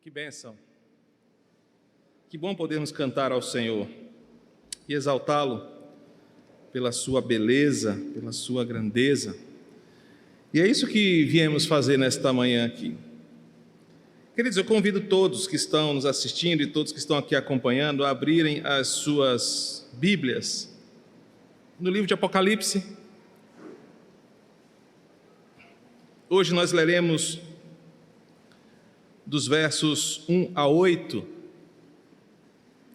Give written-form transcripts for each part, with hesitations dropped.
Que bênção! Que bom podermos cantar ao Senhor e exaltá-lo pela sua beleza, pela sua grandeza. E é isso que viemos fazer nesta manhã aqui. Queridos, eu convido todos que estão nos assistindo e todos que estão aqui acompanhando a abrirem as suas Bíblias no livro de Apocalipse. Hoje nós leremos dos versos 1 a 8,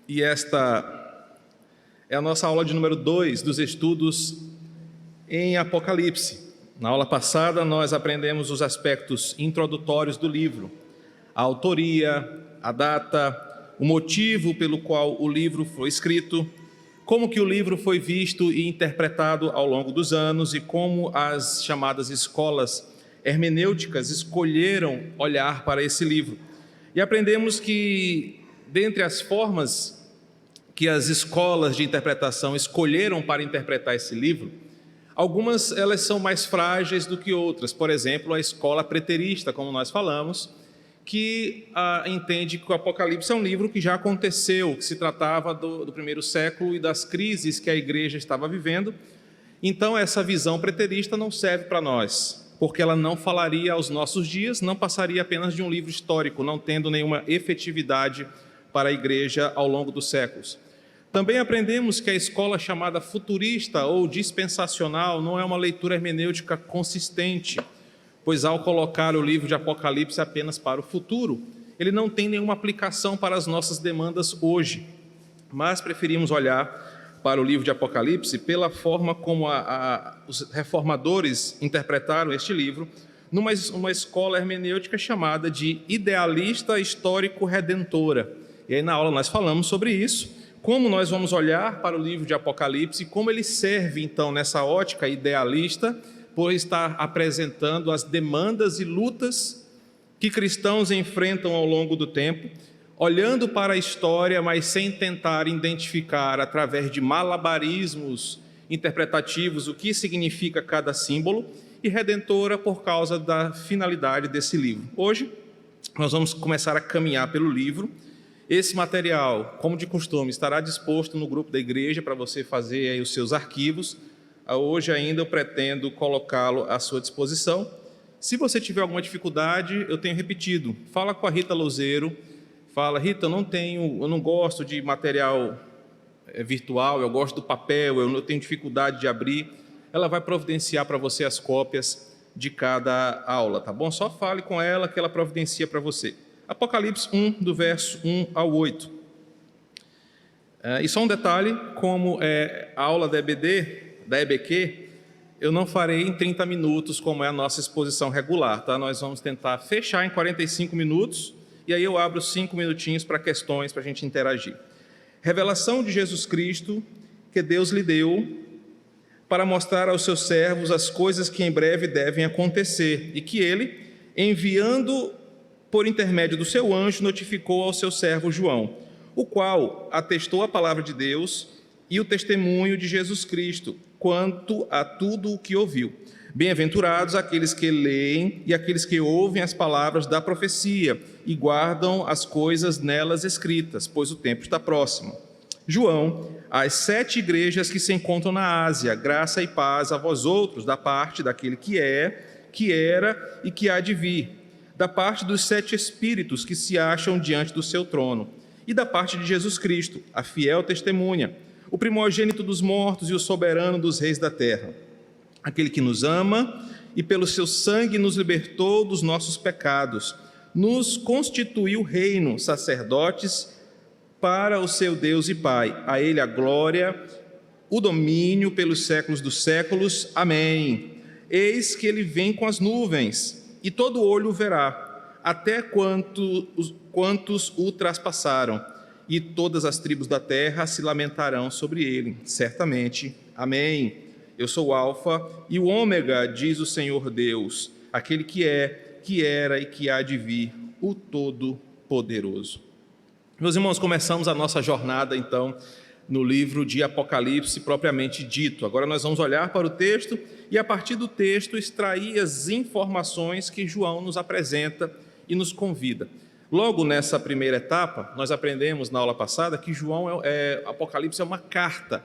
e esta é a nossa aula de número 2 dos estudos em Apocalipse. Na aula passada nós aprendemos os aspectos introdutórios do livro, a autoria, a data, o motivo pelo qual o livro foi escrito, como que o livro foi visto e interpretado ao longo dos anos e como as chamadas escolas hermenêuticas escolheram olhar para esse livro. E aprendemos que, dentre as formas que as escolas de interpretação escolheram para interpretar esse livro, algumas elas são mais frágeis do que outras. Por exemplo, a escola preterista, como nós falamos, que entende que o Apocalipse é um livro que já aconteceu, que se tratava do primeiro século e das crises que a igreja estava vivendo. Então, essa visão preterista não serve para nós, porque ela não falaria aos nossos dias, não passaria apenas de um livro histórico, não tendo nenhuma efetividade para a igreja ao longo dos séculos. Também aprendemos que a escola chamada futurista ou dispensacional não é uma leitura hermenêutica consistente, pois ao colocar o livro de Apocalipse apenas para o futuro, ele não tem nenhuma aplicação para as nossas demandas hoje, mas preferimos olhar para o livro de Apocalipse pela forma como os reformadores interpretaram este livro, numa escola hermenêutica chamada de idealista histórico-redentora. E aí na aula nós falamos sobre isso, como nós vamos olhar para o livro de Apocalipse, como ele serve então nessa ótica idealista, por estar apresentando as demandas e lutas que cristãos enfrentam ao longo do tempo, olhando para a história, mas sem tentar identificar através de malabarismos interpretativos o que significa cada símbolo, e redentora por causa da finalidade desse livro. Hoje nós vamos começar a caminhar pelo livro. Esse material, como de costume, estará disposto no grupo da igreja para você fazer aí os seus arquivos. Hoje ainda eu pretendo colocá-lo à sua disposição. Se você tiver alguma dificuldade, eu tenho repetido, fala com a Rita Louzeiro. Fala, Rita, eu não gosto de material virtual, eu gosto do papel, eu tenho dificuldade de abrir. Ela vai providenciar para você as cópias de cada aula, tá bom? Só fale com ela que ela providencia para você. Apocalipse 1, do verso 1 ao 8. E só um detalhe, como é a aula da EBQ, eu não farei em 30 minutos, como é a nossa exposição regular, tá? Nós vamos tentar fechar em 45 minutos, e aí eu abro 5 minutinhos para questões, para a gente interagir. Revelação de Jesus Cristo, que Deus lhe deu para mostrar aos seus servos as coisas que em breve devem acontecer, e que ele, enviando por intermédio do seu anjo, notificou ao seu servo João, o qual atestou a palavra de Deus e o testemunho de Jesus Cristo, quanto a tudo o que ouviu. Bem-aventurados aqueles que leem e aqueles que ouvem as palavras da profecia e guardam as coisas nelas escritas, pois o tempo está próximo. João, às 7 igrejas que se encontram na Ásia, graça e paz a vós outros, da parte daquele que é, que era e que há de vir, da parte dos 7 espíritos que se acham diante do seu trono, e da parte de Jesus Cristo, a fiel testemunha, o primogênito dos mortos e o soberano dos reis da terra, aquele que nos ama e pelo seu sangue nos libertou dos nossos pecados, nos constituiu reino, sacerdotes para o seu Deus e Pai. A ele a glória, o domínio pelos séculos dos séculos. Amém. Eis que ele vem com as nuvens, e todo olho o verá, até quantos o traspassaram, e todas as tribos da terra se lamentarão sobre ele. Certamente. Amém. Eu sou o Alfa e o Ômega, diz o Senhor Deus, aquele que é, que era e que há de vir, o Todo-Poderoso. Meus irmãos, começamos a nossa jornada, então, no livro de Apocalipse, propriamente dito. Agora nós vamos olhar para o texto e, a partir do texto, extrair as informações que João nos apresenta e nos convida. Logo nessa primeira etapa, nós aprendemos na aula passada que Apocalipse é uma carta.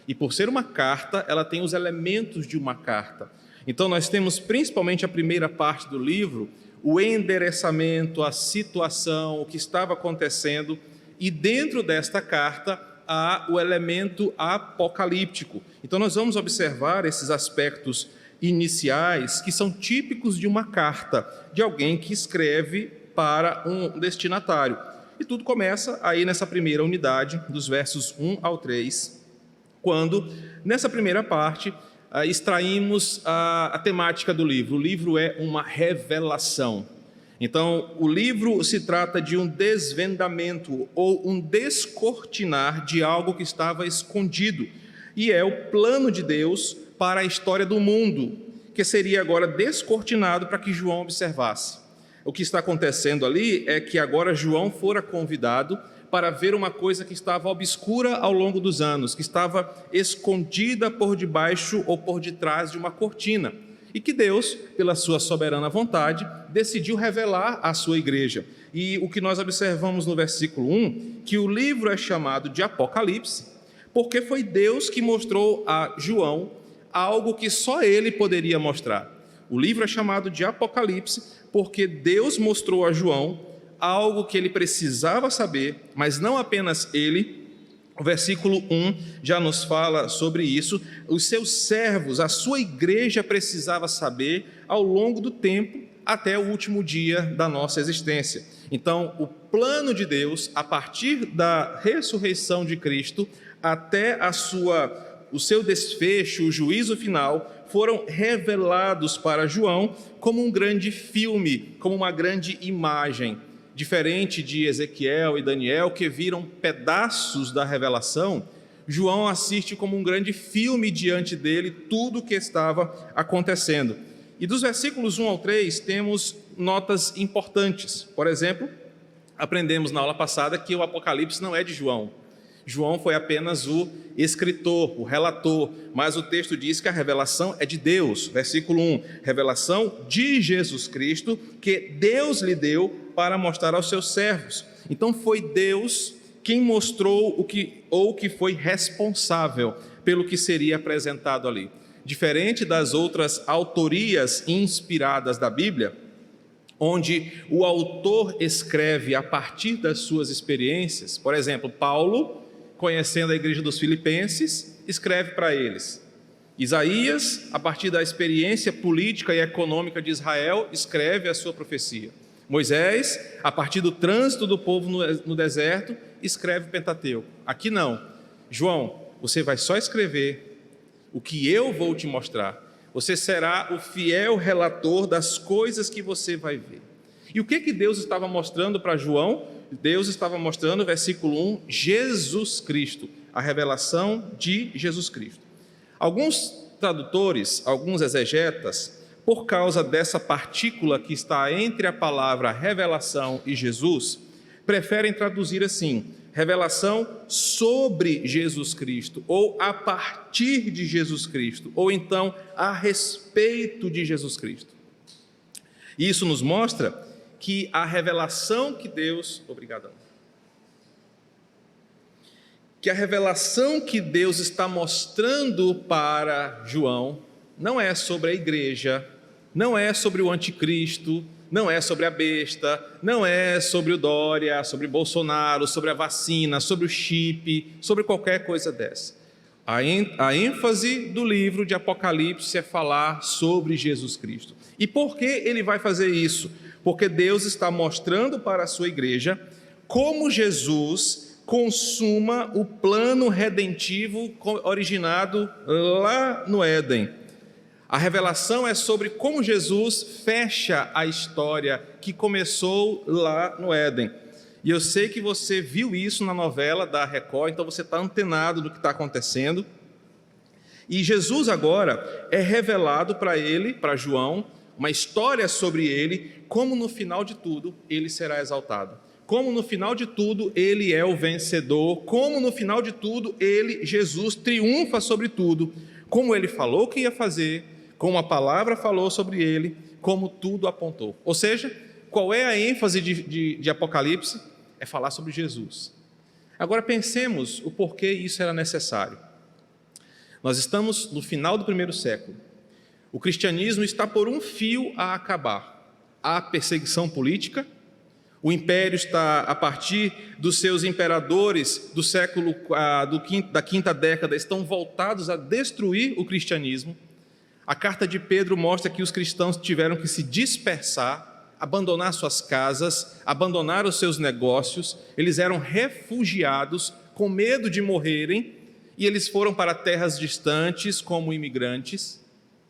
E por ser uma carta, ela tem os elementos de uma carta. Então nós temos principalmente a primeira parte do livro, o endereçamento, a situação, o que estava acontecendo, e dentro desta carta há o elemento apocalíptico. Então nós vamos observar esses aspectos iniciais que são típicos de uma carta, de alguém que escreve para um destinatário. E tudo começa aí nessa primeira unidade, dos versos 1 ao 3, quando, nessa primeira parte, extraímos a temática do livro. O livro é uma revelação. Então, o livro se trata de um desvendamento ou um descortinar de algo que estava escondido. E é o plano de Deus para a história do mundo, que seria agora descortinado para que João observasse. O que está acontecendo ali é que agora João fora convidado para ver uma coisa que estava obscura ao longo dos anos, que estava escondida por debaixo ou por detrás de uma cortina, e que Deus, pela sua soberana vontade, decidiu revelar à sua igreja. E o que nós observamos no versículo 1, que o livro é chamado de Apocalipse, porque foi Deus que mostrou a João algo que só ele poderia mostrar. O livro é chamado de Apocalipse porque Deus mostrou a João algo que ele precisava saber, mas não apenas ele. O versículo 1 já nos fala sobre isso. Os seus servos, a sua igreja precisava saber ao longo do tempo até o último dia da nossa existência. Então, o plano de Deus, a partir da ressurreição de Cristo até o seu desfecho, o juízo final, foram revelados para João como um grande filme, como uma grande imagem. Diferente de Ezequiel e Daniel, que viram pedaços da revelação, João assiste como um grande filme diante dele tudo o que estava acontecendo. E dos versículos 1 ao 3 temos notas importantes. Por exemplo, aprendemos na aula passada que o Apocalipse não é de João. João foi apenas o escritor, o relator, mas o texto diz que a revelação é de Deus. Versículo 1, revelação de Jesus Cristo, que Deus lhe deu para mostrar aos seus servos. Então foi Deus quem mostrou o que foi responsável pelo que seria apresentado ali. Diferente das outras autorias inspiradas da Bíblia, onde o autor escreve a partir das suas experiências. Por exemplo, Paulo, conhecendo a igreja dos Filipenses, escreve para eles. Isaías, a partir da experiência política e econômica de Israel, escreve a sua profecia. Moisés, a partir do trânsito do povo no deserto, escreve o Pentateuco. Aqui não. João, você vai só escrever o que eu vou te mostrar. Você será o fiel relator das coisas que você vai ver. E o que Deus estava mostrando para João? Deus estava mostrando, versículo 1, Jesus Cristo, a revelação de Jesus Cristo. Alguns tradutores, alguns exegetas, por causa dessa partícula que está entre a palavra revelação e Jesus, preferem traduzir assim, revelação sobre Jesus Cristo, ou a partir de Jesus Cristo, ou então a respeito de Jesus Cristo. Isso nos mostra que a revelação que Deus... Obrigadão. Que a revelação que Deus está mostrando para João não é sobre a igreja, não é sobre o anticristo, não é sobre a besta, não é sobre o Dória, sobre Bolsonaro, sobre a vacina, sobre o chip, sobre qualquer coisa dessa. A ênfase do livro de Apocalipse é falar sobre Jesus Cristo. E por que ele vai fazer isso? Porque Deus está mostrando para a sua igreja como Jesus consuma o plano redentivo originado lá no Éden. A revelação é sobre como Jesus fecha a história que começou lá no Éden. E eu sei que você viu isso na novela da Record, então você está antenado do que está acontecendo. E Jesus agora é revelado para ele, para João, uma história sobre ele, como no final de tudo ele será exaltado. Como no final de tudo ele é o vencedor, como no final de tudo ele, Jesus, triunfa sobre tudo, como ele falou que ia fazer, como a palavra falou sobre ele, como tudo apontou. Ou seja, qual é a ênfase de Apocalipse? É falar sobre Jesus. Agora pensemos o porquê isso era necessário. Nós estamos no final do primeiro século. O cristianismo está por um fio a acabar. Há perseguição política. O império está, a partir dos seus imperadores do século da quinta década, estão voltados a destruir o cristianismo. A carta de Pedro mostra que os cristãos tiveram que se dispersar, abandonar suas casas, abandonar os seus negócios. Eles eram refugiados com medo de morrerem e eles foram para terras distantes como imigrantes.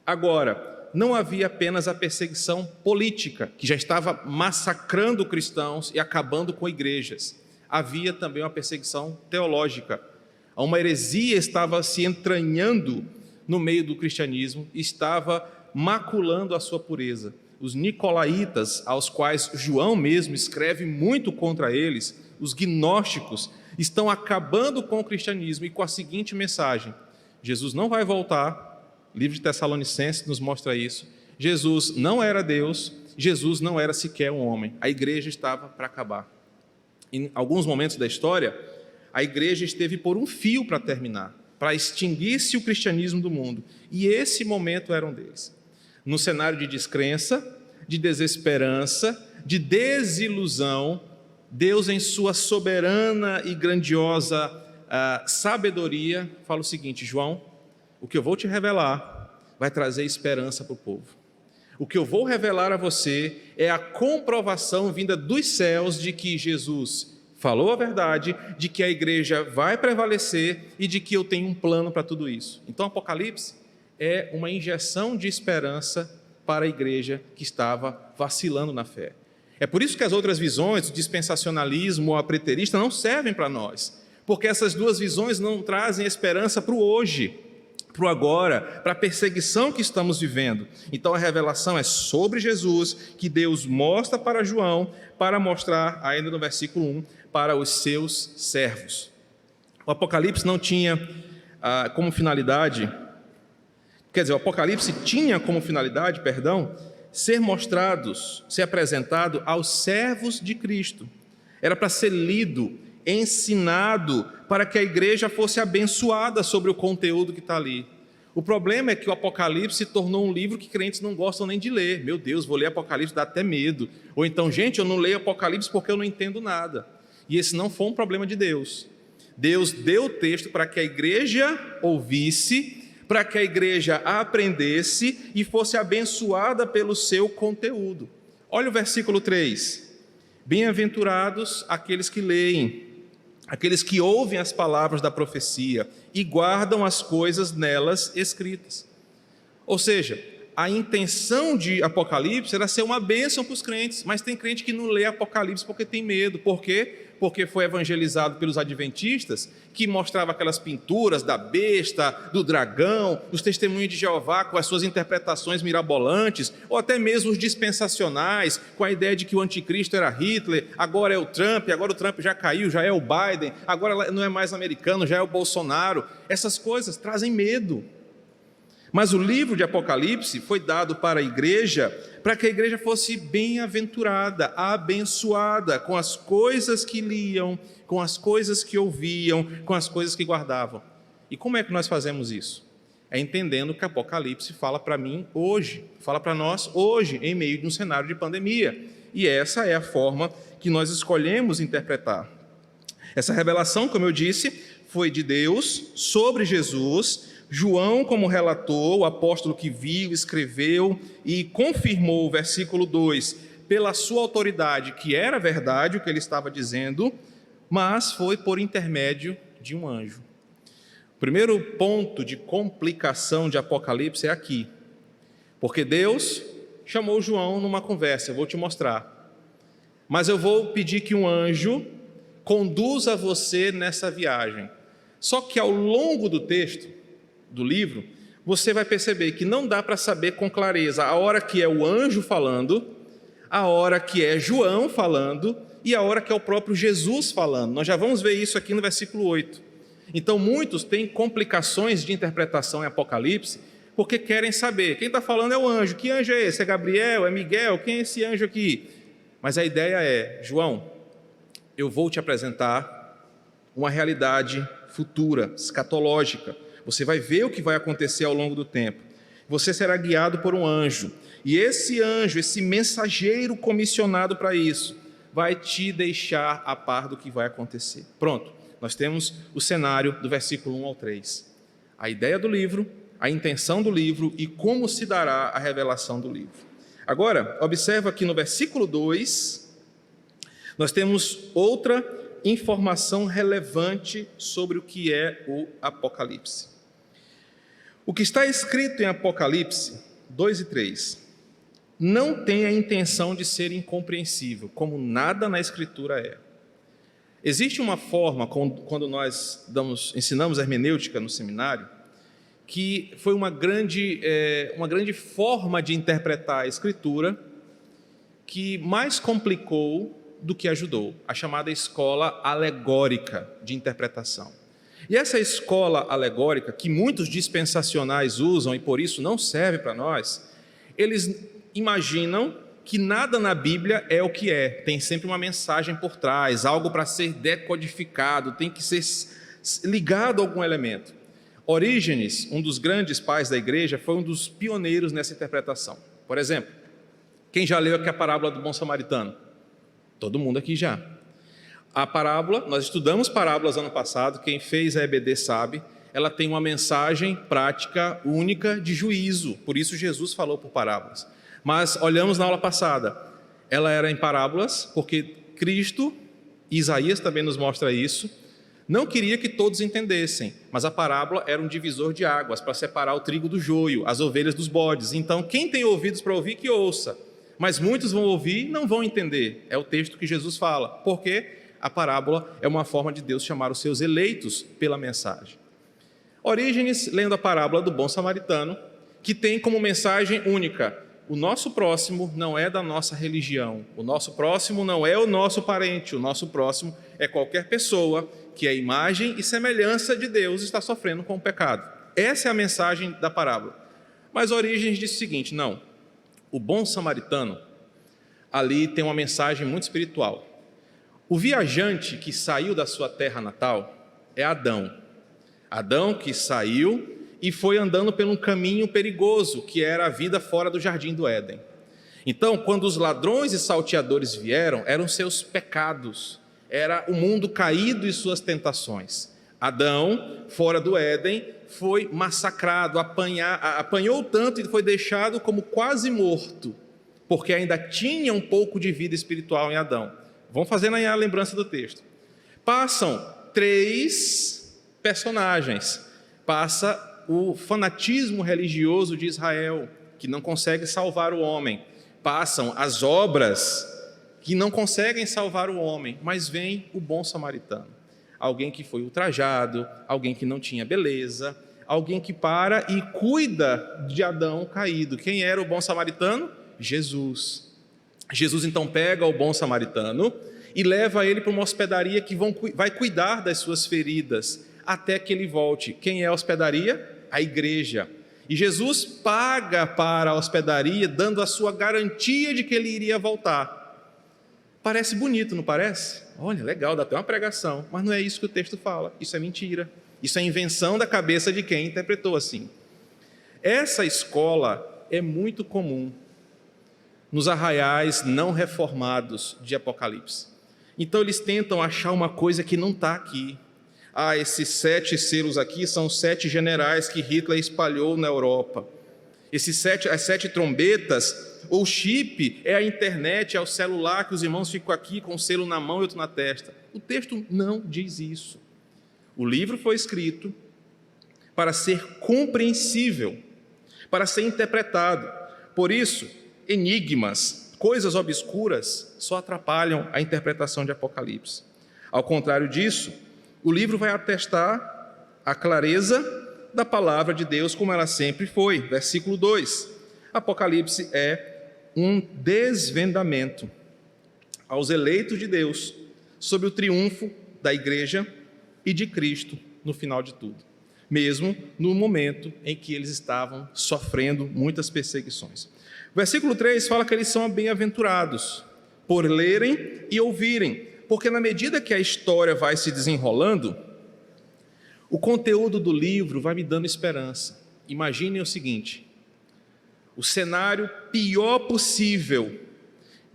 Agora, não havia apenas a perseguição política, que já estava massacrando cristãos e acabando com igrejas. Havia também uma perseguição teológica. Uma heresia estava se entranhando no meio do cristianismo e estava maculando a sua pureza. Os nicolaítas, aos quais João mesmo escreve muito contra eles, os gnósticos, estão acabando com o cristianismo e com a seguinte mensagem: Jesus não vai voltar. O livro de Tessalonicenses nos mostra isso. Jesus não era Deus, Jesus não era sequer um homem. A igreja estava para acabar. Em alguns momentos da história, a igreja esteve por um fio para terminar, para extinguir-se o cristianismo do mundo. E esse momento era um deles. No cenário de descrença, de desesperança, de desilusão, Deus, em sua soberana e grandiosa sabedoria, fala o seguinte: João, o que eu vou te revelar vai trazer esperança para o povo. O que eu vou revelar a você é a comprovação vinda dos céus de que Jesus falou a verdade, de que a igreja vai prevalecer e de que eu tenho um plano para tudo isso. Então, Apocalipse é uma injeção de esperança para a igreja que estava vacilando na fé. É por isso que as outras visões, o dispensacionalismo ou a preterista, não servem para nós, porque essas duas visões não trazem esperança para o hoje, para o agora, para a perseguição que estamos vivendo. Então a revelação é sobre Jesus, que Deus mostra para João, para mostrar, ainda no versículo 1, para os seus servos. O Apocalipse não tinha como finalidade, o Apocalipse tinha como finalidade, ser apresentado aos servos de Cristo. Era para ser lido, ensinado, para que a igreja fosse abençoada sobre o conteúdo que está ali. O problema é que o Apocalipse se tornou um livro que crentes não gostam nem de ler. Meu Deus, vou ler Apocalipse, dá até medo. Ou então, gente, eu não leio Apocalipse porque eu não entendo nada. E esse não foi um problema de Deus. Deus deu o texto para que a igreja ouvisse, para que a igreja aprendesse e fosse abençoada pelo seu conteúdo. Olha o versículo 3. Bem-aventurados aqueles que leem, aqueles que ouvem as palavras da profecia e guardam as coisas nelas escritas. Ou seja, a intenção de Apocalipse era ser uma bênção para os crentes, mas tem crente que não lê Apocalipse porque tem medo. Por quê? Porque foi evangelizado pelos adventistas, que mostrava aquelas pinturas da besta, do dragão, os testemunhos de Jeová com as suas interpretações mirabolantes, ou até mesmo os dispensacionais, com a ideia de que o anticristo era Hitler, agora é o Trump, agora o Trump já caiu, já é o Biden, agora não é mais americano, já é o Bolsonaro. Essas coisas trazem medo. Mas o livro de Apocalipse foi dado para a igreja, para que a igreja fosse bem-aventurada, abençoada com as coisas que liam, com as coisas que ouviam, com as coisas que guardavam. E como é que nós fazemos isso? É entendendo que Apocalipse fala para mim hoje, fala para nós hoje, em meio de um cenário de pandemia. E essa é a forma que nós escolhemos interpretar. Essa revelação, como eu disse, foi de Deus sobre Jesus. João, como relator, o apóstolo que viu, escreveu e confirmou o versículo 2, pela sua autoridade, que era verdade o que ele estava dizendo, mas foi por intermédio de um anjo. O primeiro ponto de complicação de Apocalipse é aqui, porque Deus chamou João numa conversa, eu vou te mostrar, mas eu vou pedir que um anjo conduza você nessa viagem. Só que ao longo do texto, do livro, você vai perceber que não dá para saber com clareza a hora que é o anjo falando, a hora que é João falando e a hora que é o próprio Jesus falando. Nós já vamos ver isso aqui no versículo 8. Então muitos têm complicações de interpretação em Apocalipse porque querem saber, quem está falando é o anjo, que anjo é esse? É Gabriel? É Miguel? Quem é esse anjo aqui? Mas a ideia é: João, eu vou te apresentar uma realidade futura, escatológica. Você vai ver o que vai acontecer ao longo do tempo. Você será guiado por um anjo. E esse anjo, esse mensageiro comissionado para isso, vai te deixar a par do que vai acontecer. Pronto, nós temos o cenário do versículo 1 ao 3. A ideia do livro, a intenção do livro e como se dará a revelação do livro. Agora, observa aqui no versículo 2, nós temos outra informação relevante sobre o que é o Apocalipse. O que está escrito em Apocalipse 2 e 3 não tem a intenção de ser incompreensível, como nada na Escritura é. Existe uma forma, quando nós ensinamos hermenêutica no seminário, que foi uma grande forma de interpretar a Escritura, que mais complicou do que ajudou, a chamada escola alegórica de interpretação. E essa escola alegórica, que muitos dispensacionais usam e por isso não serve para nós, eles imaginam que nada na Bíblia é o que é, tem sempre uma mensagem por trás, algo para ser decodificado, tem que ser ligado a algum elemento. Orígenes, um dos grandes pais da igreja, foi um dos pioneiros nessa interpretação. Por exemplo, quem já leu aqui a parábola do bom samaritano? Todo mundo aqui já. A parábola, nós estudamos parábolas ano passado, quem fez a EBD sabe, ela tem uma mensagem prática única de juízo, por isso Jesus falou por parábolas. Mas olhamos na aula passada, ela era em parábolas, porque Cristo, e Isaías também nos mostra isso, não queria que todos entendessem, mas a parábola era um divisor de águas para separar o trigo do joio, as ovelhas dos bodes. Então, quem tem ouvidos para ouvir, que ouça. Mas muitos vão ouvir e não vão entender. É o texto que Jesus fala, porque a parábola é uma forma de Deus chamar os seus eleitos pela mensagem. Orígenes, lendo a parábola do bom samaritano, que tem como mensagem única: o nosso próximo não é da nossa religião, o nosso próximo não é o nosso parente, o nosso próximo é qualquer pessoa que é imagem e semelhança de Deus está sofrendo com o pecado. Essa é a mensagem da parábola. Mas Orígenes disse o seguinte: não, o bom samaritano ali tem uma mensagem muito espiritual. O viajante que saiu da sua terra natal é Adão. Adão que saiu e foi andando por um caminho perigoso, que era a vida fora do jardim do Éden. Então, quando os ladrões e salteadores vieram, eram seus pecados, era o mundo caído e suas tentações. Adão, fora do Éden, foi massacrado, apanhou tanto e foi deixado como quase morto, porque ainda tinha um pouco de vida espiritual em Adão. Vamos fazendo aí a lembrança do texto. Passam 3 personagens. Passa o fanatismo religioso de Israel, que não consegue salvar o homem. Passam as obras que não conseguem salvar o homem, mas vem o bom samaritano. Alguém que foi ultrajado, alguém que não tinha beleza, alguém que para e cuida de Adão caído. Quem era o bom samaritano? Jesus. Jesus então pega o bom samaritano e leva ele para uma hospedaria que vai cuidar das suas feridas até que ele volte. Quem é a hospedaria? A igreja. E Jesus paga para a hospedaria, dando a sua garantia de que ele iria voltar. Parece bonito, não parece? Olha, legal, dá até uma pregação, mas não é isso que o texto fala. Isso é mentira. Isso é invenção da cabeça de quem interpretou assim. Essa escola é muito comum nos arraiais não reformados de Apocalipse. Então eles tentam achar uma coisa que não está aqui. Esses 7 selos aqui são 7 generais que Hitler espalhou na Europa. As 7 trombetas, ou chip, é a internet, é o celular que os irmãos ficam aqui com o selo na mão e outro na testa. O texto não diz isso. O livro foi escrito para ser compreensível, para ser interpretado. Por isso, enigmas, coisas obscuras, só atrapalham a interpretação de Apocalipse. Ao contrário disso, o livro vai atestar a clareza da palavra de Deus como ela sempre foi. Versículo 2. Apocalipse é um desvendamento aos eleitos de Deus sobre o triunfo da igreja e de Cristo no final de tudo, mesmo no momento em que eles estavam sofrendo muitas perseguições. O versículo 3 fala que eles são bem-aventurados. por lerem e ouvirem, porque na medida que a história vai se desenrolando, o conteúdo do livro vai me dando esperança. Imaginem o seguinte: o cenário pior possível,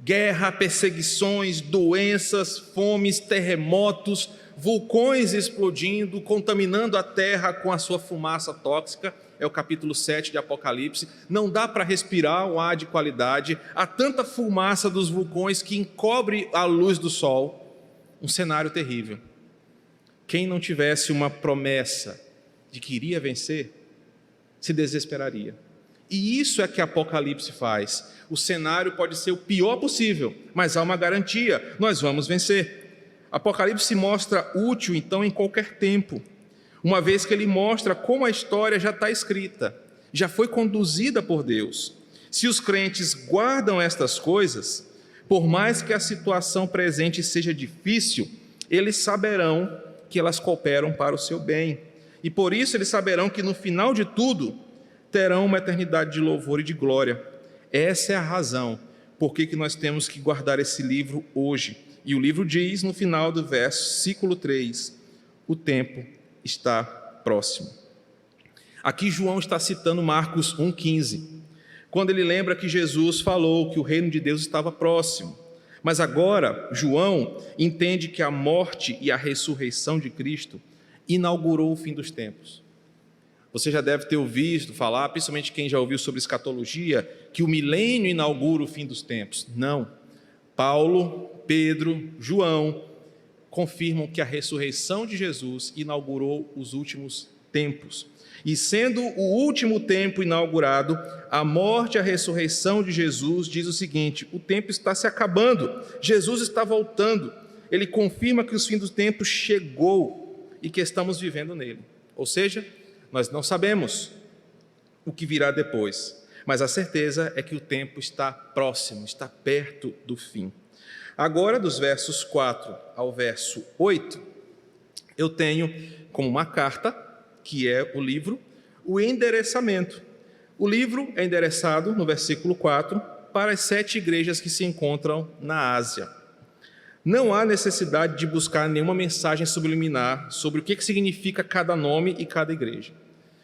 guerra, perseguições, doenças, fomes, terremotos, vulcões explodindo, contaminando a terra com a sua fumaça tóxica, é o capítulo 7 de Apocalipse. Não dá para respirar um ar de qualidade, há tanta fumaça dos vulcões que encobre a luz do sol. Um cenário terrível. Quem não tivesse uma promessa de que iria vencer, se desesperaria. E isso é que Apocalipse faz. O cenário pode ser o pior possível, mas há uma garantia: nós vamos vencer. Apocalipse se mostra útil, então, em qualquer tempo, uma vez que ele mostra como a história já está escrita, já foi conduzida por Deus. Se os crentes guardam estas coisas, por mais que a situação presente seja difícil, eles saberão que elas cooperam para o seu bem. E por isso eles saberão que no final de tudo, terão uma eternidade de louvor e de glória. Essa é a razão por que nós temos que guardar esse livro hoje. E o livro diz no final do versículo 3, o tempo está próximo. Aqui João está citando Marcos 1,15, quando ele lembra que Jesus falou que o reino de Deus estava próximo. Mas agora João entende que a morte e a ressurreição de Cristo inaugurou o fim dos tempos. Você já deve ter ouvido falar, principalmente quem já ouviu sobre escatologia, que o milênio inaugura o fim dos tempos. Não. Paulo, Pedro, João confirmam que a ressurreição de Jesus inaugurou os últimos tempos. E sendo o último tempo inaugurado, a morte e a ressurreição de Jesus diz o seguinte: o tempo está se acabando, Jesus está voltando. Ele confirma que o fim dos tempos chegou e que estamos vivendo nele. Ou seja, nós não sabemos o que virá depois, mas a certeza é que o tempo está próximo, está perto do fim. Agora, dos versos 4 ao verso 8, eu tenho como uma carta, que é o livro, o endereçamento. O livro é endereçado, no versículo 4, para as 7 igrejas que se encontram na Ásia. Não há necessidade de buscar nenhuma mensagem subliminar sobre o que significa cada nome e cada igreja.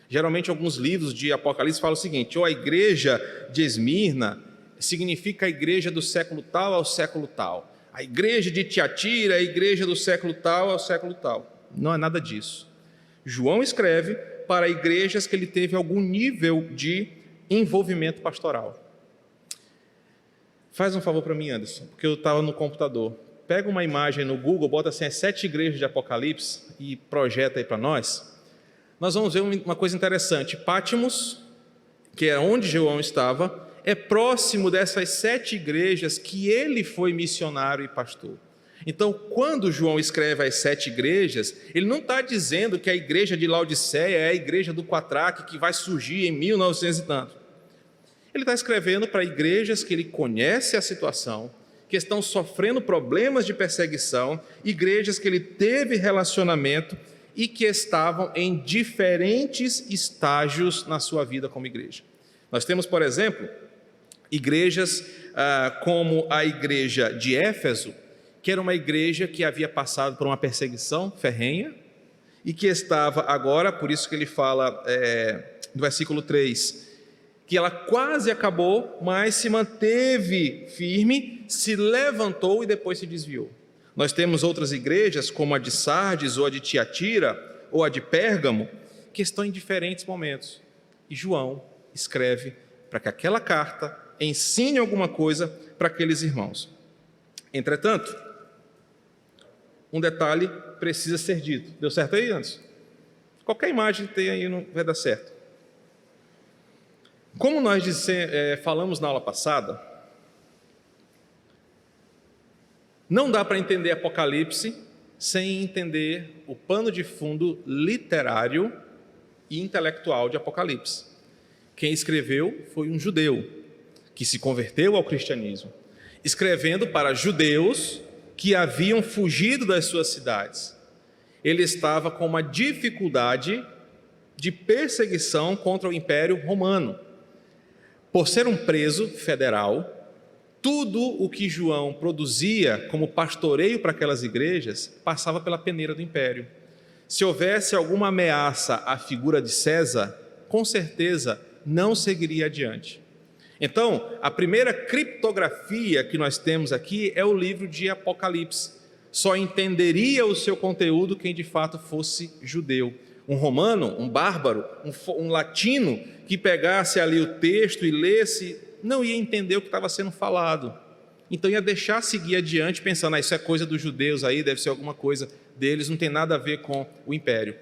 Geralmente, alguns livros de Apocalipse falam o seguinte: ou a igreja de Esmirna significa a igreja do século tal ao século tal. A igreja de Tiatira é a igreja do século tal ao século tal. Não é nada disso. João escreve para igrejas que ele teve algum nível de envolvimento pastoral. Faz um favor para mim, Anderson, porque eu estava no computador. Pega uma imagem no Google, bota assim as 7 igrejas de Apocalipse e projeta aí para nós. Nós vamos ver uma coisa interessante. Pátimos, que é onde João estava, é próximo dessas 7 igrejas que ele foi missionário e pastor. Então, quando João escreve as 7 igrejas, ele não está dizendo que a igreja de Laodiceia é a igreja do Quatraque que vai surgir em 1900 e tanto. Ele está escrevendo para igrejas que ele conhece a situação, que estão sofrendo problemas de perseguição, igrejas que ele teve relacionamento e que estavam em diferentes estágios na sua vida como igreja. Nós temos, por exemplo, igrejas como a igreja de Éfeso, que era uma igreja que havia passado por uma perseguição ferrenha e que estava agora, por isso que ele fala no versículo 3, que ela quase acabou, mas se manteve firme, se levantou e depois se desviou. Nós temos outras igrejas, como a de Sardes, ou a de Tiatira, ou a de Pérgamo, que estão em diferentes momentos. E João escreve para que aquela carta ensine alguma coisa para aqueles irmãos. Entretanto, um detalhe precisa ser dito. Deu certo aí, Anderson? Qualquer imagem que tem aí não vai dar certo. Como nós falamos na aula passada, não dá para entender Apocalipse sem entender o pano de fundo literário e intelectual de Apocalipse. Quem escreveu foi um judeu que se converteu ao cristianismo, escrevendo para judeus que haviam fugido das suas cidades. Ele estava com uma dificuldade de perseguição contra o Império Romano. Por ser um preso federal, tudo o que João produzia como pastoreio para aquelas igrejas passava pela peneira do império. Se houvesse alguma ameaça à figura de César, com certeza não seguiria adiante. Então, a primeira criptografia que nós temos aqui é o livro de Apocalipse. Só entenderia o seu conteúdo quem de fato fosse judeu. Um romano, um bárbaro, um latino que pegasse ali o texto e lesse, não ia entender o que estava sendo falado. Então ia deixar seguir adiante pensando, isso é coisa dos judeus aí, deve ser alguma coisa deles, não tem nada a ver com o império.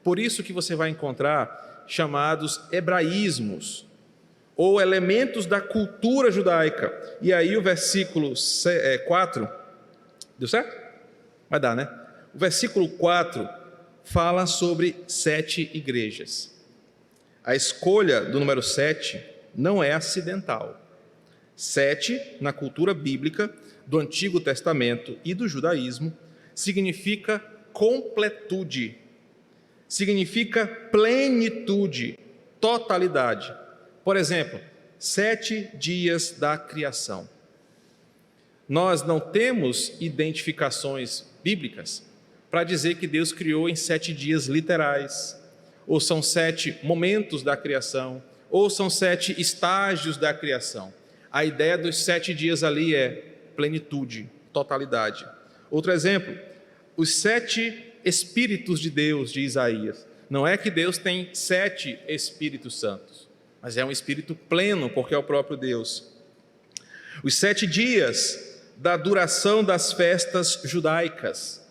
Por isso que você vai encontrar chamados hebraísmos, ou elementos da cultura judaica. E aí o versículo 4, deu certo? Vai dar, né? O versículo 4 fala sobre 7 igrejas. A escolha do número 7 não é acidental. 7, na cultura bíblica do Antigo Testamento e do judaísmo, significa completude, significa plenitude, totalidade. Por exemplo, 7 dias da criação. Nós não temos identificações bíblicas para dizer que Deus criou em 7 dias literais, ou são 7 momentos da criação, ou são 7 estágios da criação. A ideia dos 7 dias ali é plenitude, totalidade. Outro exemplo, os 7 Espíritos de Deus, de Isaías. Não é que Deus tem 7 Espíritos Santos, mas é um Espírito pleno, porque é o próprio Deus. Os 7 dias da duração das festas judaicas.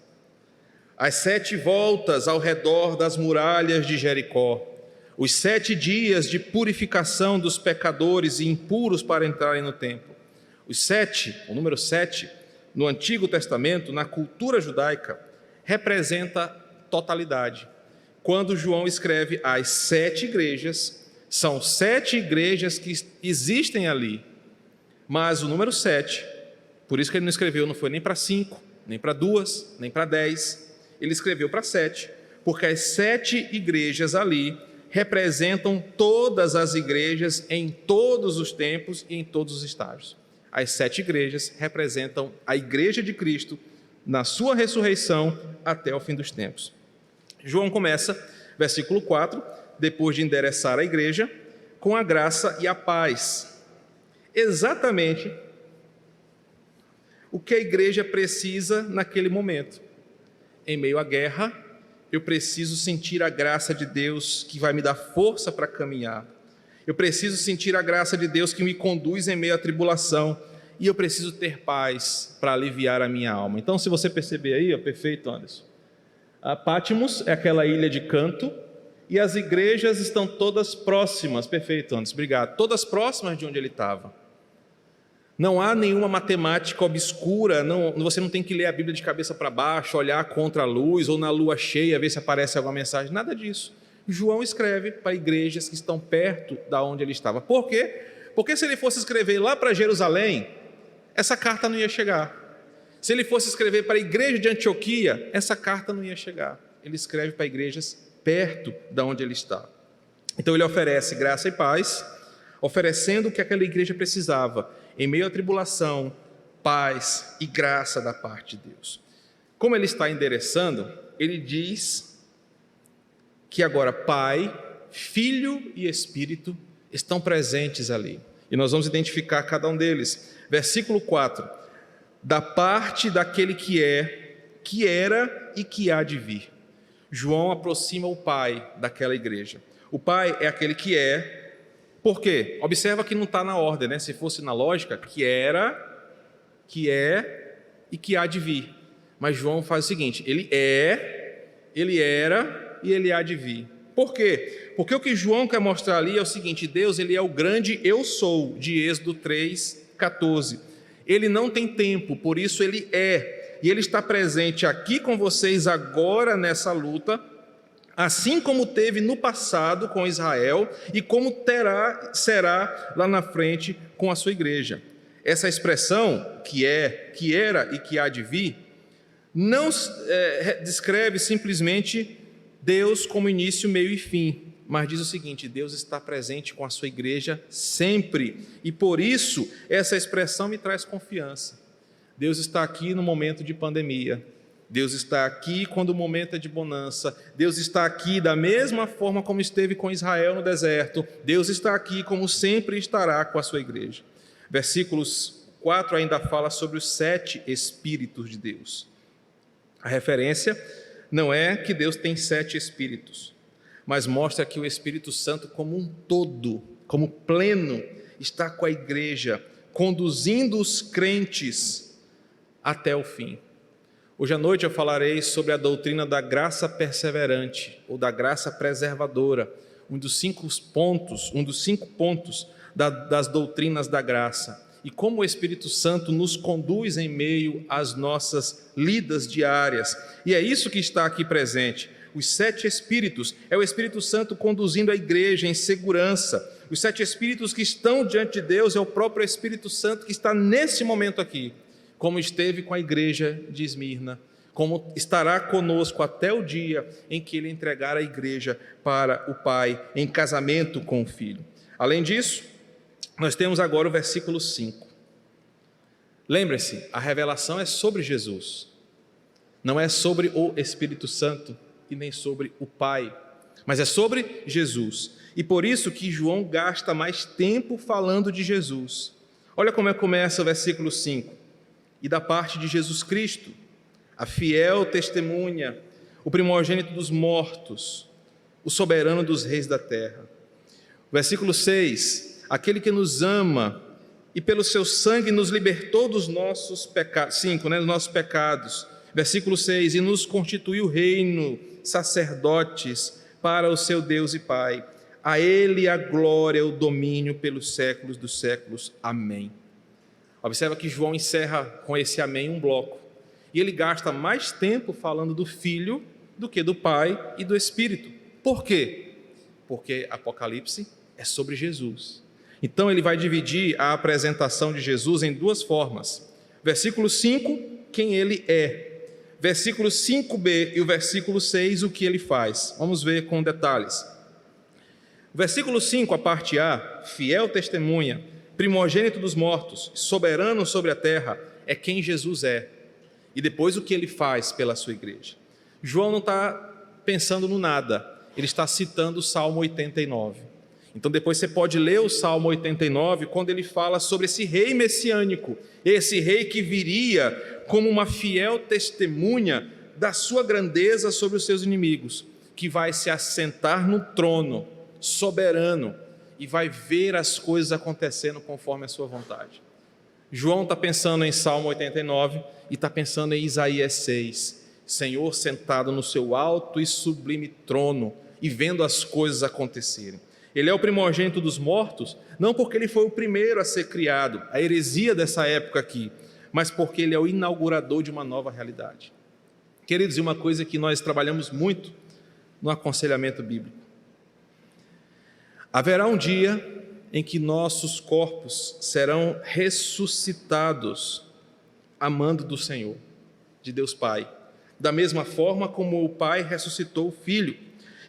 As 7 voltas ao redor das muralhas de Jericó. Os 7 dias de purificação dos pecadores e impuros para entrarem no templo. Os 7, o número 7, no Antigo Testamento, na cultura judaica, representa totalidade. Quando João escreve as 7 igrejas, são 7 igrejas que existem ali, mas o número 7, por isso que ele não escreveu, não foi nem para 5, nem para 2, nem para 10, ele escreveu para 7, porque as 7 igrejas ali representam todas as igrejas em todos os tempos e em todos os estágios. As 7 igrejas representam a igreja de Cristo na sua ressurreição até o fim dos tempos. João começa, versículo 4, depois de endereçar a igreja, com a graça e a paz. Exatamente o que a igreja precisa naquele momento. Em meio à guerra, eu preciso sentir a graça de Deus que vai me dar força para caminhar. Eu preciso sentir a graça de Deus que me conduz em meio à tribulação. E eu preciso ter paz para aliviar a minha alma. Então, se você perceber aí, perfeito, Anderson. A Patmos é aquela ilha de canto e as igrejas estão todas próximas. Perfeito, Anderson, obrigado. Todas próximas de onde ele estava. Não há nenhuma matemática obscura, você não tem que ler a Bíblia de cabeça para baixo, olhar contra a luz ou na lua cheia, ver se aparece alguma mensagem, nada disso. João escreve para igrejas que estão perto da onde ele estava. Por quê? Porque se ele fosse escrever lá para Jerusalém, essa carta não ia chegar. Se ele fosse escrever para a igreja de Antioquia, essa carta não ia chegar. Ele escreve para igrejas perto da onde ele está. Então ele oferece graça e paz, oferecendo o que aquela igreja precisava, em meio à tribulação, paz e graça da parte de Deus. Como ele está endereçando, ele diz que agora Pai, Filho e Espírito estão presentes ali. E nós vamos identificar cada um deles. Versículo 4. Da parte daquele que é, que era e que há de vir. João aproxima o Pai daquela igreja. O Pai é aquele que é. Por quê? Observa que não está na ordem, né? Se fosse na lógica, que era, que é e que há de vir. Mas João faz o seguinte, ele é, ele era e ele há de vir. Por quê? Porque o que João quer mostrar ali é o seguinte, Deus ele é o grande eu sou, de Êxodo 3:14. Ele não tem tempo, por isso ele é. E ele está presente aqui com vocês agora nessa luta, assim como teve no passado com Israel e como será lá na frente com a sua igreja. Essa expressão, que é, que era e que há de vir, não descreve simplesmente Deus como início, meio e fim. mas diz o seguinte: Deus está presente com a sua igreja sempre, e por isso essa expressão me traz confiança. Deus está aqui no momento de pandemia, Deus está aqui quando o momento é de bonança, Deus está aqui da mesma forma como esteve com Israel no deserto, Deus está aqui como sempre estará com a sua igreja. Versículos 4 ainda fala sobre os 7 Espíritos de Deus. A referência não é que Deus tem 7 Espíritos, mas mostra que o Espírito Santo como um todo, como pleno, está com a igreja, conduzindo os crentes até o fim. Hoje à noite eu falarei sobre a doutrina da graça perseverante, ou da graça preservadora, um dos 5 pontos das doutrinas da graça, e como o Espírito Santo nos conduz em meio às nossas lidas diárias. E é isso que está aqui presente. Os 7 Espíritos, é o Espírito Santo conduzindo a igreja em segurança. Os 7 Espíritos que estão diante de Deus é o próprio Espírito Santo que está nesse momento aqui, como esteve com a igreja de Esmirna, como estará conosco até o dia em que ele entregar a igreja para o Pai, em casamento com o Filho. Além disso, nós temos agora o versículo 5. Lembre-se, a revelação é sobre Jesus, não é sobre o Espírito Santo e nem sobre o Pai, mas é sobre Jesus. E por isso que João gasta mais tempo falando de Jesus. Olha como é que começa o versículo 5. E da parte de Jesus Cristo, a fiel testemunha, o primogênito dos mortos, o soberano dos reis da terra. Versículo 6, aquele que nos ama e pelo seu sangue nos libertou dos nossos pecados. 5, dos nossos pecados. Versículo 6, e nos constituiu reino, sacerdotes para o seu Deus e Pai. A ele a glória, o domínio pelos séculos dos séculos. Amém. Observa que João encerra com esse amém um bloco. E ele gasta mais tempo falando do Filho do que do Pai e do Espírito. Por quê? Porque Apocalipse é sobre Jesus. Então ele vai dividir a apresentação de Jesus em 2 formas. Versículo 5, quem ele é. Versículo 5b e o versículo 6, o que ele faz. Vamos ver com detalhes. Versículo 5, a parte A, fiel testemunha, primogênito dos mortos, soberano sobre a terra, é quem Jesus é. E depois o que ele faz pela sua igreja. João não está pensando no nada, ele está citando o Salmo 89. Então depois você pode ler o Salmo 89, quando ele fala sobre esse rei messiânico, esse rei que viria como uma fiel testemunha da sua grandeza sobre os seus inimigos, que vai se assentar no trono soberano e vai ver as coisas acontecendo conforme a sua vontade. João está pensando em Salmo 89 e está pensando em Isaías 6, Senhor sentado no seu alto e sublime trono e vendo as coisas acontecerem. Ele é o primogênito dos mortos, não porque ele foi o primeiro a ser criado, a heresia dessa época aqui, mas porque ele é o inaugurador de uma nova realidade. Queridos, e uma coisa que nós trabalhamos muito no aconselhamento bíblico. Haverá um dia em que nossos corpos serão ressuscitados amando do Senhor, de Deus Pai, da mesma forma como o Pai ressuscitou o Filho.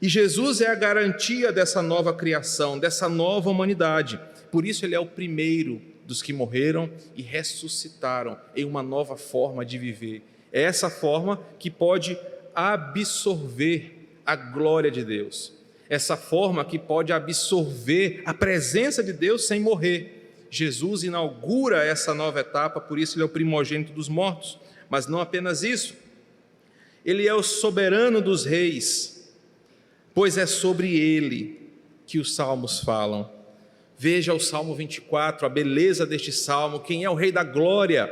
E Jesus é a garantia dessa nova criação, dessa nova humanidade. Por isso ele é o primeiro dos que morreram e ressuscitaram em uma nova forma de viver. É essa forma que pode absorver a glória de Deus. Essa forma que pode absorver a presença de Deus sem morrer. Jesus inaugura essa nova etapa, por isso ele é o primogênito dos mortos. Mas não apenas isso. Ele é o soberano dos reis, pois é sobre ele que os salmos falam. Veja o Salmo 24, a beleza deste salmo, quem é o Rei da Glória.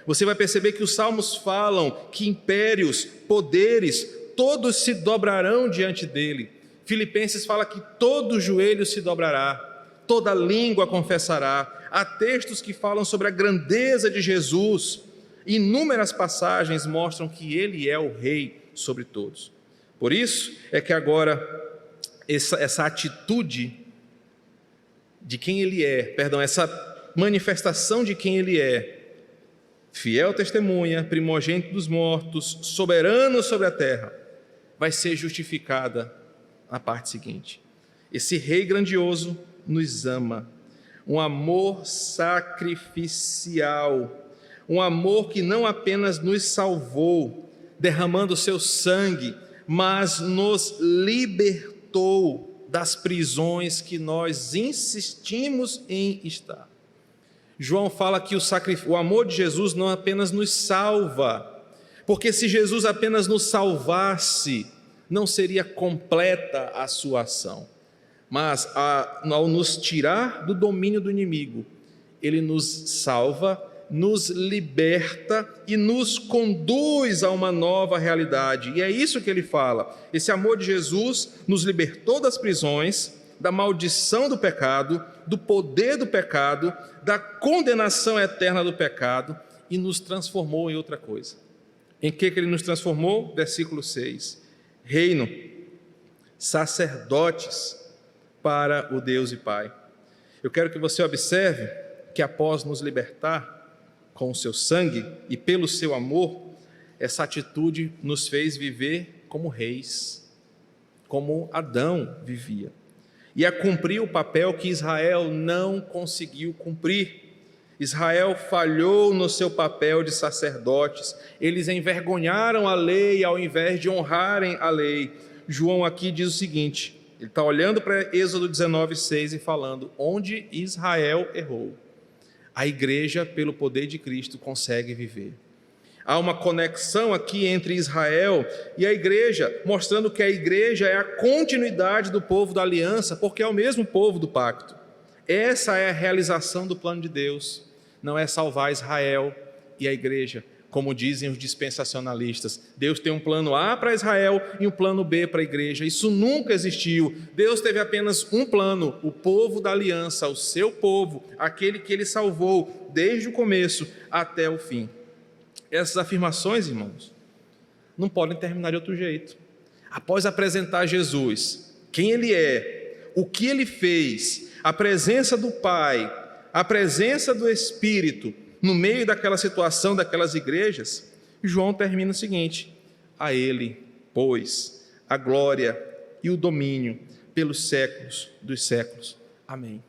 Você vai perceber que os salmos falam que impérios, poderes, todos se dobrarão diante dele. Filipenses fala que todo joelho se dobrará, toda língua confessará. Há textos que falam sobre a grandeza de Jesus. Inúmeras passagens mostram que ele é o Rei sobre todos. Por isso é que agora essa atitude de quem ele é, essa manifestação de quem ele é, fiel testemunha, primogênito dos mortos, soberano sobre a terra, vai ser justificada na parte seguinte. Esse Rei grandioso nos ama. Um amor sacrificial, um amor que não apenas nos salvou, derramando o seu sangue, mas nos libertou das prisões que nós insistimos em estar. João fala que o amor de Jesus não apenas nos salva, porque se Jesus apenas nos salvasse, não seria completa a sua ação. Mas ao nos tirar do domínio do inimigo, ele nos salva, nos liberta e nos conduz a uma nova realidade. E é isso que ele fala. Esse amor de Jesus nos libertou das prisões, da maldição do pecado, do poder do pecado, da condenação eterna do pecado e nos transformou em outra coisa. Em que ele nos transformou? Versículo 6. Reino, sacerdotes para o Deus e Pai. Eu quero que você observe que após nos libertar com o seu sangue e pelo seu amor, essa atitude nos fez viver como reis, como Adão vivia, e a cumprir o papel que Israel não conseguiu cumprir. Israel falhou no seu papel de sacerdotes, eles envergonharam a lei ao invés de honrarem a lei. João aqui diz o seguinte, ele está olhando para Êxodo 19:6 e falando, onde Israel errou, a igreja, pelo poder de Cristo, consegue viver. Há uma conexão aqui entre Israel e a igreja, mostrando que a igreja é a continuidade do povo da aliança, porque é o mesmo povo do pacto. Essa é a realização do plano de Deus, não é salvar Israel e a igreja, como dizem os dispensacionalistas. Deus tem um plano A para Israel e um plano B para a igreja. Isso nunca existiu. Deus teve apenas um plano, o povo da aliança, o seu povo, aquele que ele salvou desde o começo até o fim. Essas afirmações, irmãos, não podem terminar de outro jeito. Após apresentar Jesus, quem ele é, o que ele fez, a presença do Pai, a presença do Espírito, no meio daquela situação, daquelas igrejas, João termina o seguinte: a ele, pois, a glória e o domínio pelos séculos dos séculos. Amém.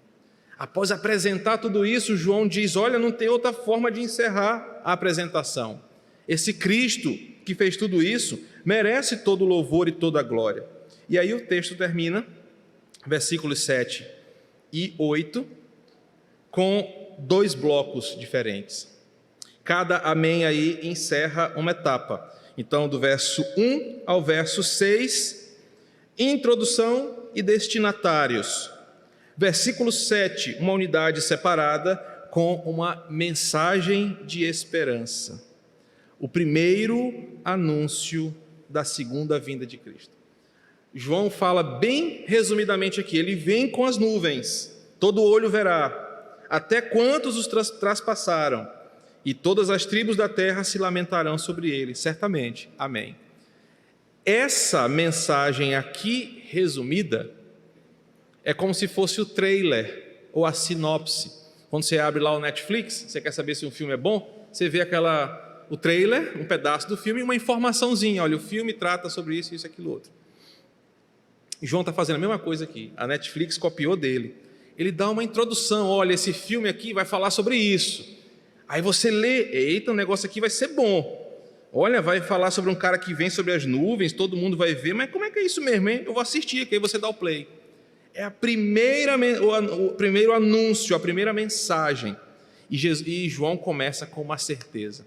Após apresentar tudo isso, João diz, olha, não tem outra forma de encerrar a apresentação. Esse Cristo que fez tudo isso, merece todo o louvor e toda a glória. E aí o texto termina, versículos 7 e 8, com dois blocos diferentes. Cada amém aí encerra uma etapa. Então, do verso 1 ao verso 6, introdução e destinatários. Versículo 7, uma unidade separada com uma mensagem de esperança. O primeiro anúncio da segunda vinda de Cristo. João fala bem resumidamente aqui, ele vem com as nuvens, todo olho verá, até quantos os traspassaram, e todas as tribos da terra se lamentarão sobre ele, certamente. Amém. Essa mensagem aqui resumida é como se fosse o trailer ou a sinopse. Quando você abre lá o Netflix, você quer saber se um filme é bom, você vê o trailer, um pedaço do filme e uma informaçãozinha. Olha, o filme trata sobre isso, isso, aquilo, outro. E João está fazendo a mesma coisa aqui. A Netflix copiou dele. Ele dá uma introdução. Olha, esse filme aqui vai falar sobre isso. Aí você lê, eita, o negócio aqui vai ser bom. Olha, vai falar sobre um cara que vem sobre as nuvens, todo mundo vai ver, mas como é que é isso mesmo, hein? Eu vou assistir aqui, aí você dá o play. É o primeiro anúncio, a primeira mensagem. E João começa com uma certeza.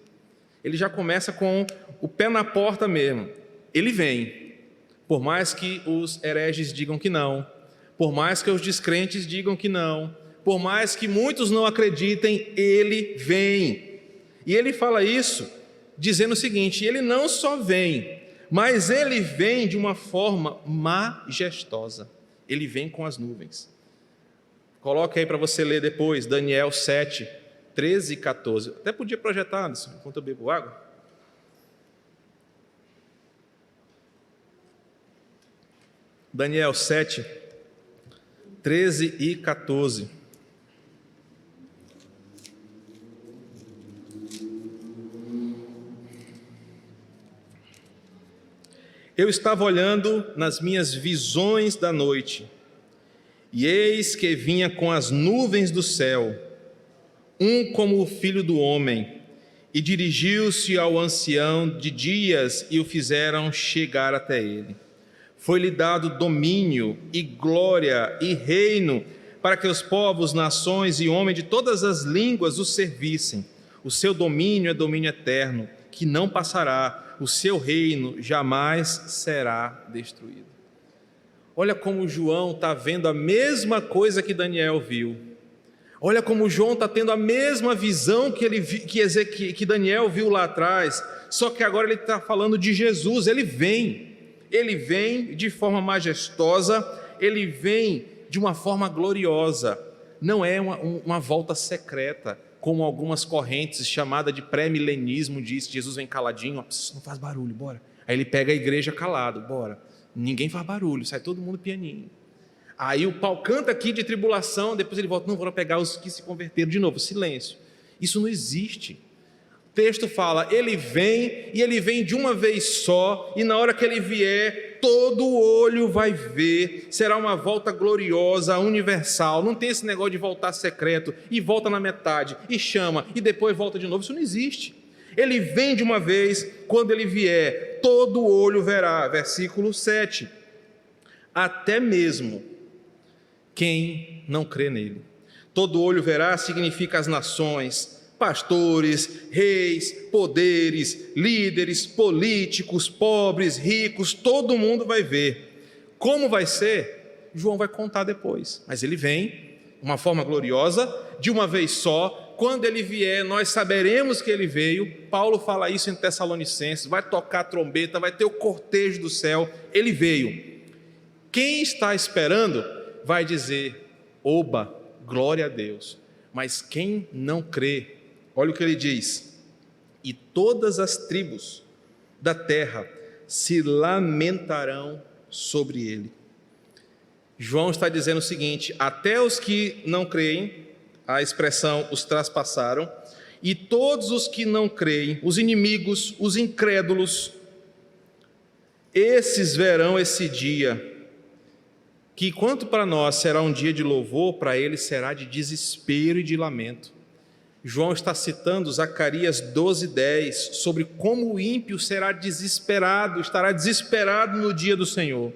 Ele já começa com o pé na porta mesmo. Ele vem. Por mais que os hereges digam que não, por mais que os descrentes digam que não, por mais que muitos não acreditem, ele vem. E ele fala isso dizendo o seguinte: ele não só vem, mas ele vem de uma forma majestosa. Ele vem com as nuvens. Coloca aí para você ler depois, Daniel 7, 13 e 14. Até podia projetar, Anderson, enquanto eu bebo água. Daniel 7, 13 e 14. Eu estava olhando nas minhas visões da noite, E eis que vinha com as nuvens do céu, um como o Filho do Homem, e dirigiu-se ao ancião de dias e o fizeram chegar até ele. Foi-lhe dado domínio e glória e reino, para que os povos, nações e homens de todas as línguas o servissem. O seu domínio é domínio eterno, que não passará, o seu reino jamais será destruído. Olha como João está vendo a mesma coisa que Daniel viu. Olha como João está tendo a mesma visão que Daniel viu lá atrás, só que agora ele está falando de Jesus. Ele vem de forma majestosa, ele vem de uma forma gloriosa. Não é uma volta secreta, como algumas correntes chamadas de pré-milenismo diz. Jesus vem caladinho, não faz barulho, bora. Aí ele pega a igreja calado, bora. Ninguém faz barulho, sai todo mundo pianinho. Aí o pau canta aqui de tribulação, depois ele volta, não, vou pegar os que se converteram de novo, silêncio. Isso não existe. O texto fala, ele vem, e ele vem de uma vez só, e na hora que ele vier, todo olho vai ver, será uma volta gloriosa, universal. Não tem esse negócio de voltar secreto, e volta na metade, e chama, e depois volta de novo. Isso não existe. Ele vem de uma vez, quando ele vier, todo olho verá. Versículo 7. Até mesmo quem não crê nele. Todo olho verá significa as nações, pastores, reis, poderes, líderes, políticos, pobres, ricos, todo mundo vai ver. Como vai ser? João vai contar depois. Mas ele vem, uma forma gloriosa, de uma vez só. Quando ele vier, nós saberemos que ele veio. Paulo fala isso em Tessalonicenses, vai tocar a trombeta, vai ter o cortejo do céu. Ele veio. Quem está esperando vai dizer, oba, glória a Deus. Mas quem não crê, olha o que ele diz, e todas as tribos da terra se lamentarão sobre ele. João está dizendo o seguinte, até os que não creem, a expressão os traspassaram, e todos os que não creem, os inimigos, os incrédulos, esses verão esse dia, que quanto para nós será um dia de louvor, para eles será de desespero e de lamento. João está citando Zacarias 12:10, sobre como o ímpio será desesperado, estará desesperado no dia do Senhor.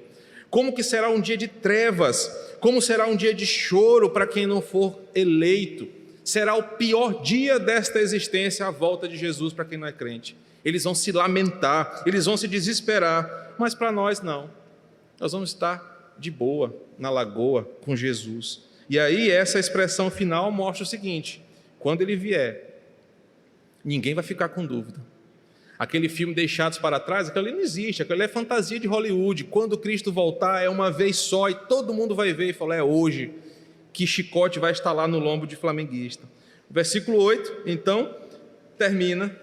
Como que será um dia de trevas, como será um dia de choro para quem não for eleito. Será o pior dia desta existência, a volta de Jesus para quem não é crente. Eles vão se lamentar, eles vão se desesperar, mas para nós não. Nós vamos estar de boa, na lagoa, com Jesus. E aí essa expressão final mostra o seguinte, quando ele vier, ninguém vai ficar com dúvida. Aquele filme Deixados para Trás, aquilo ali não existe, aquilo ali é fantasia de Hollywood. Quando Cristo voltar é uma vez só e todo mundo vai ver e falar, é hoje que chicote vai estar lá no lombo de flamenguista. O versículo 8, então, termina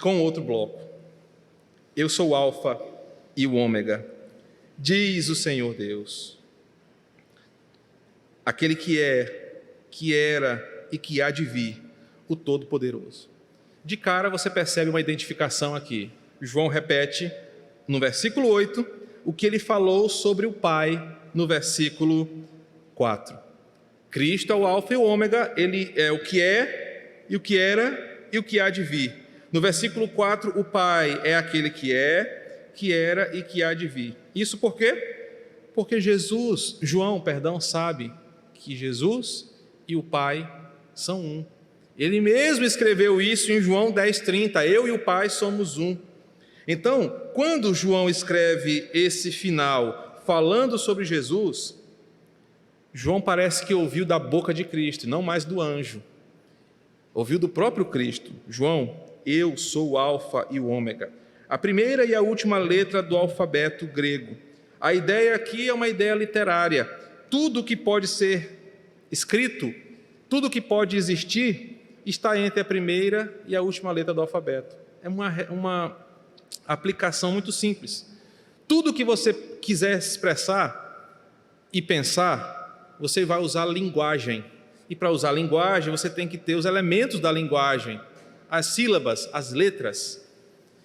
com outro bloco. Eu sou o Alfa e o Ômega, diz o Senhor Deus, aquele que é, que era e que há de vir, o Todo-Poderoso. De cara você percebe uma identificação aqui. João repete no versículo 8 o que ele falou sobre o Pai no versículo 4. Cristo é o Alfa e o Ômega, ele é o que é e o que era e o que há de vir. No versículo 4, o Pai é aquele que é, que era e que há de vir. Isso por quê? Porque João, sabe que Jesus e o Pai são um. Ele mesmo escreveu isso em João 10:30, eu e o Pai somos um. Então, quando João escreve esse final falando sobre Jesus, João parece que ouviu da boca de Cristo, não mais do anjo. Ouviu do próprio Cristo. João, eu sou o Alfa e o Ômega. A primeira e a última letra do alfabeto grego. A ideia aqui é uma ideia literária. Tudo que pode ser escrito, tudo que pode existir, está entre a primeira e a última letra do alfabeto. É uma aplicação muito simples. Tudo que você quiser expressar e pensar, você vai usar linguagem. E para usar linguagem, você tem que ter os elementos da linguagem, as sílabas, as letras.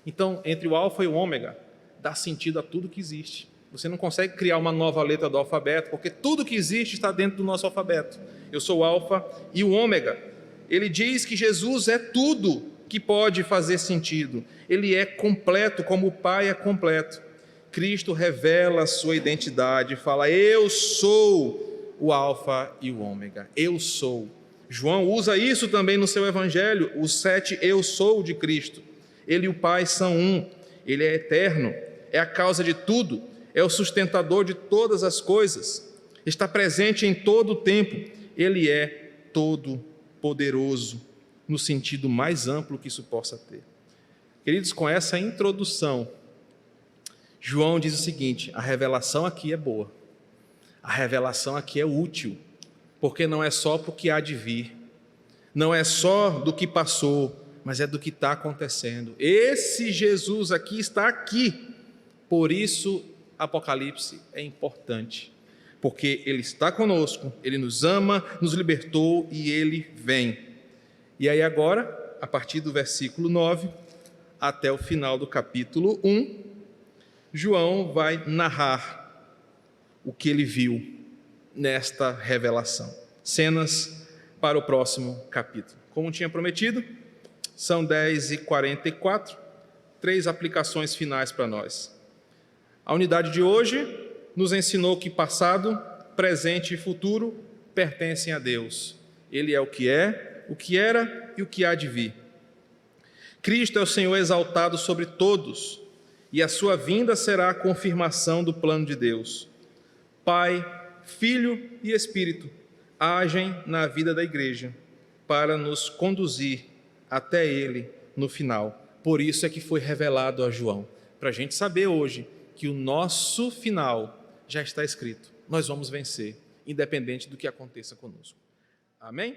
Então, entre o alfa e o ômega, dá sentido a tudo que existe. Você não consegue criar uma nova letra do alfabeto, porque tudo que existe está dentro do nosso alfabeto. Eu sou o Alfa e o Ômega. Ele diz que Jesus é tudo que pode fazer sentido. Ele é completo, como o Pai é completo. Cristo revela a sua identidade, fala: eu sou o Alfa e o Ômega. Eu sou. João usa isso também no seu evangelho, os 7 eu sou de Cristo. Ele e o Pai são um. Ele é eterno, é a causa de tudo, é o sustentador de todas as coisas, está presente em todo o tempo. Ele é todo poderoso, no sentido mais amplo que isso possa ter. Queridos, com essa introdução, João diz o seguinte: a revelação aqui é boa, a revelação aqui é útil, porque não é só para o que há de vir, não é só do que passou, mas é do que está acontecendo. Esse Jesus aqui está aqui, por isso Apocalipse é importante, porque Ele está conosco, Ele nos ama, nos libertou e Ele vem. E aí agora, a partir do versículo 9 até o final do capítulo 1, João vai narrar o que ele viu nesta revelação. Cenas para o próximo capítulo. Como tinha prometido, são 10h44, 3 aplicações finais para nós. A unidade de hoje nos ensinou que passado, presente e futuro pertencem a Deus. Ele é, o que era e o que há de vir. Cristo é o Senhor exaltado sobre todos, e a sua vinda será a confirmação do plano de Deus. Pai, Filho e Espírito agem na vida da igreja para nos conduzir até Ele no final. Por isso é que foi revelado a João, para a gente saber hoje que o nosso final já está escrito. Nós vamos vencer, independente do que aconteça conosco. Amém?